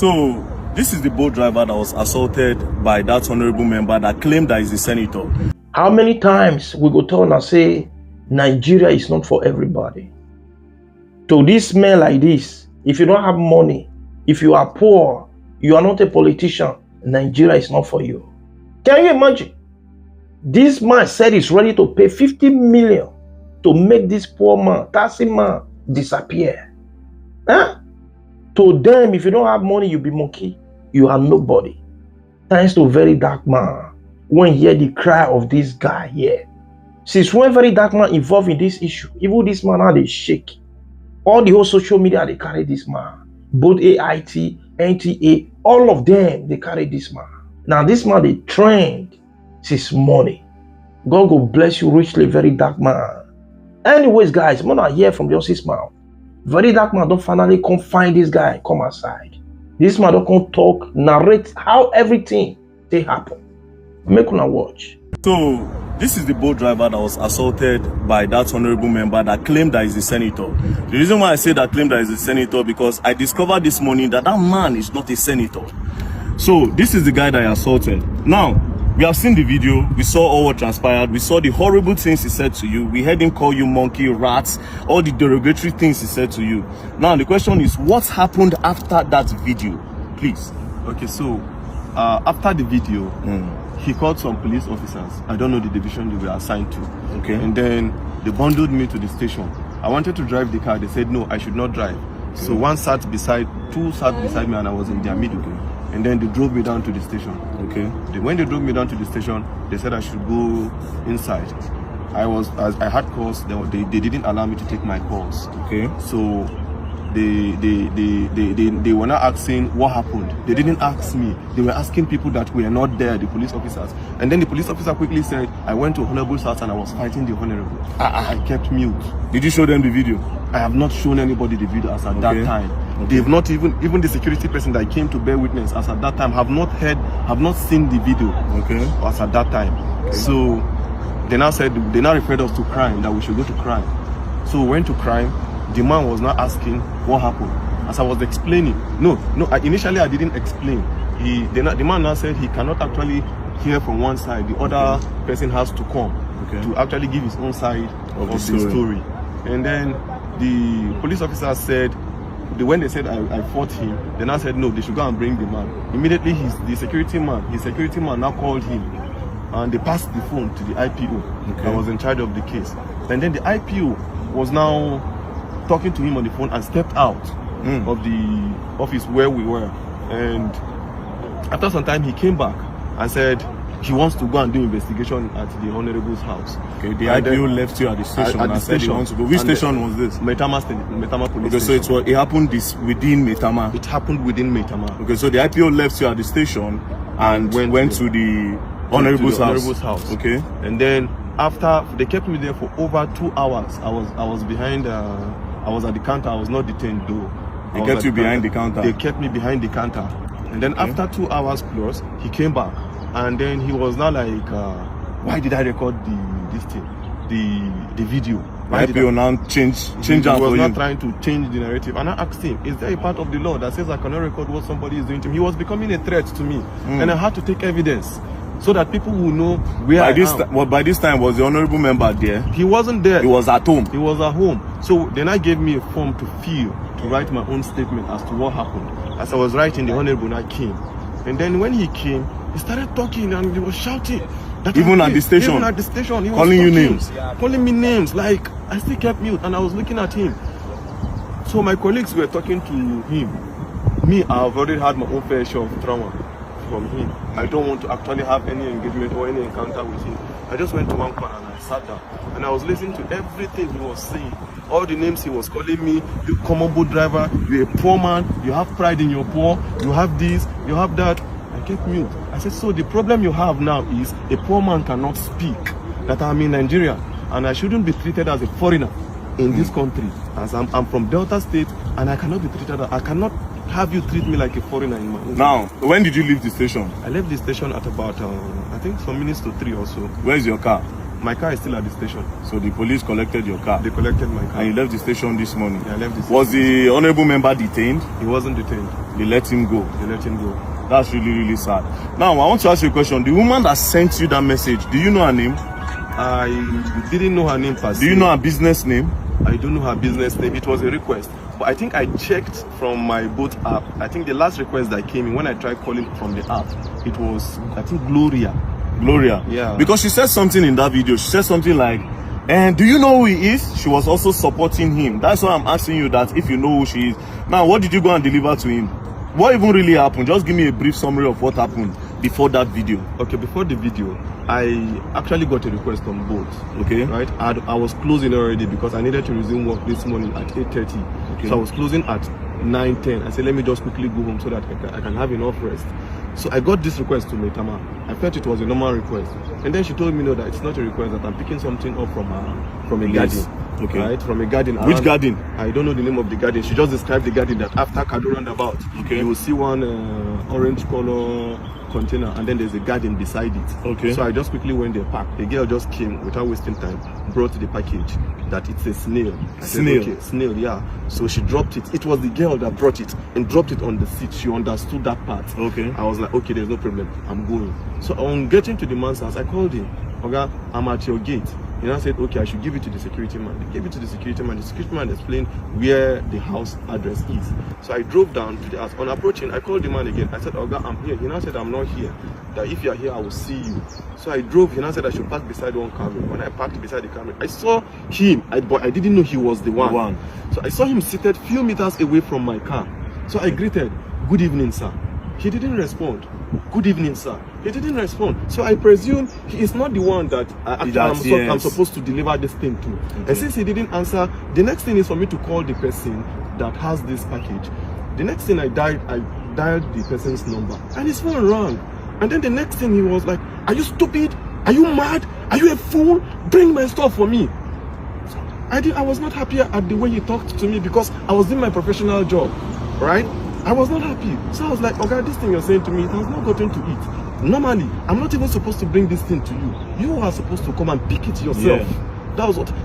So, this is the boat driver that was assaulted by that honorable member that claimed that he's a senator. How many times we go turn and say, Nigeria is not for everybody? To this man like this, if you don't have money, if you are poor, you are not a politician, Nigeria is not for you. Can you imagine? This man said he's ready to pay 50 million to make this poor man, taxi man, disappear. Huh? To them, if you don't have money, you be monkey. You are nobody. Thanks to Verydarkblackman. When you hear the cry of this guy here. Since when Verydarkblackman involved in this issue, even this man now they shake. All the whole social media, they carry this man. Both AIT, NTA, all of them, they carry this man. Now this man, they trained since morning. God will bless you richly, Verydarkblackman. Anyways, guys, I'm not hear from just his mouth. Verydarkblackman don't finally come find this guy, come outside. This man don't come talk, narrate how everything they happen. Make una watch. So, this is the boat driver that was assaulted by that honorable member that claimed that he's a senator. The reason why I say that claimed that he's a senator, because I discovered this morning that that man is not a senator. So, this is the guy that I assaulted. Now, we have seen the video, we saw all what transpired, we saw the horrible things he said to you, we heard him call you monkey, rats, all the derogatory things he said to you. Now the question is, what happened after that video? Please. Okay, so after the video, he called some police officers. I don't know the division they were assigned to. Okay. And then they bundled me to the station. I wanted to drive the car, they said no, I should not drive. Okay. So two sat beside me and I was in their middle. Okay. And then they drove me down to the station. Okay. When they drove me down to the station, they said I should go inside. As I had calls, they didn't allow me to take my calls. Okay. So they were not asking what happened. They didn't ask me. They were asking people that were not there, the police officers. And then the police officer quickly said, I went to Honorable's house and I was fighting the Honorable. I kept mute. Did you show them the video? I have not shown anybody the video as at that time. Okay. They've not even the security person that came to bear witness as at that time have not seen the video. Okay. As at that time. Okay. So they now referred us to crime, that we should go to crime. So we went to crime. The man was not asking what happened. As I was explaining, initially I didn't explain. The man now said he cannot actually hear from one side. The other person has to come to actually give his own side of the story. And then the police officer said, when they said I fought him, they now said no, they should go and bring the man. Immediately his security man now called him, and they passed the phone to the IPO that was in charge of the case. And then the IPO was now talking to him on the phone and stepped out of the office where we were. And after some time he came back and said he wants to go and do investigation at the Honorable's house. Okay, the IPO left you at the station and said he wants to go. Which station was this? Metama police station. So it happened within Metama? It happened within Metama. Okay, so the IPO left you at the station and went to the Honorable's house. Okay. And then after, they kept me there for over 2 hours. I was behind, I was at the counter. I was not detained though. They kept you behind the counter? They kept me behind the counter. And then after 2 hours plus, he came back. And then he was now like, why did I record the video? Why did I now change He was not trying to change the narrative. And I asked him, is there a part of the law that says I cannot record what somebody is doing to me? He was becoming a threat to me. And I had to take evidence so that people will know where I am. By this time, was the honorable member there? He wasn't there. He was at home? He was at home. So then I gave me a form to fill, to write my own statement as to what happened. As I was writing, the honorable I came. And then when he came, he started talking and he was shouting. Even at the station? Even at the station. He was calling you names? Calling me names. Like, I still kept mute and I was looking at him. So my colleagues were talking to him. Me, I've already had my own fair share of trauma from him. I don't want to actually have any engagement or any encounter with him. I just went to one corner and I sat down. And I was listening to everything he was saying. All the names he was calling me, you common boat driver, you're a poor man, you have pride in your poor, you have this, you have that. I kept mute. I said, so the problem you have now is a poor man cannot speak, that I'm in Nigeria and I shouldn't be treated as a foreigner in this country, as I'm from Delta State and I cannot be treated, I cannot have you treat me like a foreigner in my own. Now, when did you leave the station? I left the station at about, I think some minutes to 3 or so. Where's your car? My car is still at the station. So the police collected your car? They collected my car. And you left the station this morning? Yeah, I left the station. Was the honorable member detained? He wasn't detained. They let him go? They let him go. That's really, really sad. Now, I want to ask you a question. The woman that sent you that message, do you know her name? I didn't know her name per se. Do you know her business name? I don't know her business name. It was a request. But I think I checked from my boat app. I think the last request that came in when I tried calling from the app, it was, I think, Gloria. Gloria? Yeah. Because she said something in that video. She said something like, and do you know who he is? She was also supporting him. That's why I'm asking you that if you know who she is. Now, what did you go and deliver to him? What even really happened? Just give me a brief summary of what happened before that video. Okay, before the video, I actually got a request on boat. Okay. Right? I was closing already because I needed to resume work this morning at 8:30. Okay. So I was closing at 9:10. I said, let me just quickly go home so that I can have enough rest. So I got this request to Metama. I felt it was a normal request. And then she told me, no, that it's not a request, that I'm picking something up from a garden. Okay. Right? From a garden. Which garden? I don't know the name of the garden. She just described the garden that after Kado roundabout, okay, you will see one orange color container and then there's a garden beside it. Okay. So I just quickly went there, parked. The girl just came without wasting time, brought the package that it's a snail. Snail? Said, okay, snail, yeah. So she dropped it. It was the girl that brought it and dropped it on the seat. She understood that part. Okay. I was like, okay, there's no problem. I'm going. So on getting to the man's house, I called him. Okay, I'm at your gate. He now said, okay, I should give it to the security man. They gave it to the security man. The security man explained where the house address is. So I drove down to the house. On approaching, I called the man again. I said, Oga, I'm here. He now said, I'm not here. That if you are here, I will see you. So I drove. He now said I should park beside one camera. When I parked beside the camera, I saw him, but I didn't know he was the one. So I saw him seated few meters away from my car. So I greeted, good evening, sir. He didn't respond. Good evening, sir. He didn't respond. So I presume he is not the one that I'm supposed to deliver this thing to. Okay. And since he didn't answer, the next thing is for me to call the person that has this package. The next thing I dialed the person's number and his phone rang. And then the next thing he was like, are you stupid? Are you mad? Are you a fool? Bring my stuff for me. So I was not happy at the way he talked to me because I was doing my professional job, right? I was not happy. So I was like, okay, this thing you're saying to me, it has not gotten to it. Normally, I'm not even supposed to bring this thing to you. You are supposed to come and pick it yourself. Yeah.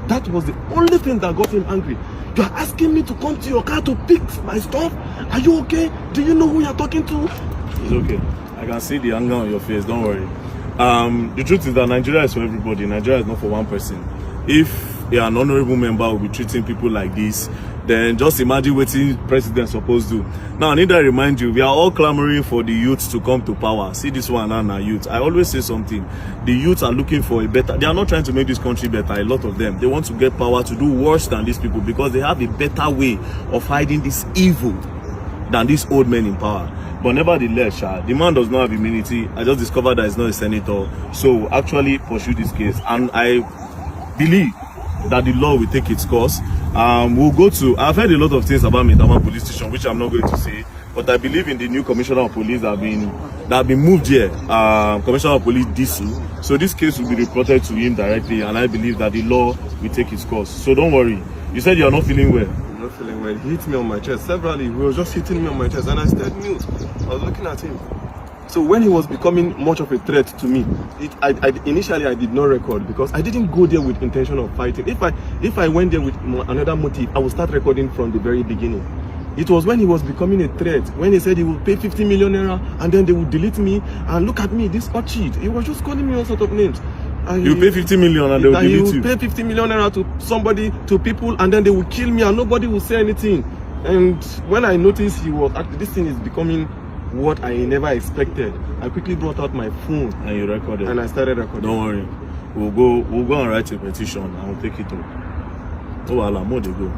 That was the only thing that got him angry. You are asking me to come to your car to pick my stuff? Are you okay? Do you know who you're talking to? It's okay. I can see the anger on your face, don't worry. The truth is that Nigeria is for everybody. Nigeria is not for one person. If an honorable member will be treating people like this, then just imagine what the president is supposed to do. Now, I need to remind you, we are all clamoring for the youth to come to power. See this one and our youth. I always say something. The youth are looking for a better... They are not trying to make this country better, a lot of them. They want to get power to do worse than these people because they have a better way of hiding this evil than these old men in power. But nevertheless, the man does not have immunity. I just discovered that he's not a senator. So actually pursue this case. And I believe that the law will take its course. We'll go to... I've heard a lot of things about Maitama police station, which I'm not going to say. But I believe in the new commissioner of police that have been moved here. Commissioner of police Disu. So this case will be reported to him directly. And I believe that the law will take its course. So don't worry. You said you're not feeling well. I'm not feeling well. He hit me on my chest. Severally, he was just hitting me on my chest. And I stayed mute. I was looking at him. So when he was becoming much of a threat to me, initially I did not record because I didn't go there with intention of fighting. If I went there with another motive, I would start recording from the very beginning. It was when he was becoming a threat, when he said he would pay 50 million naira and then they would delete me and look at me, this Octet. He was just calling me all sorts of names. You pay 50 million and they will delete you? He would pay 50 million naira to somebody, to people, and then they would kill me and nobody would say anything. And when I noticed he was actually, this thing is becoming what I never expected, I quickly brought out my phone and you recorded. And I started recording. Don't worry, we'll go and write a petition and we'll take it up. Oh, Allah, more they go.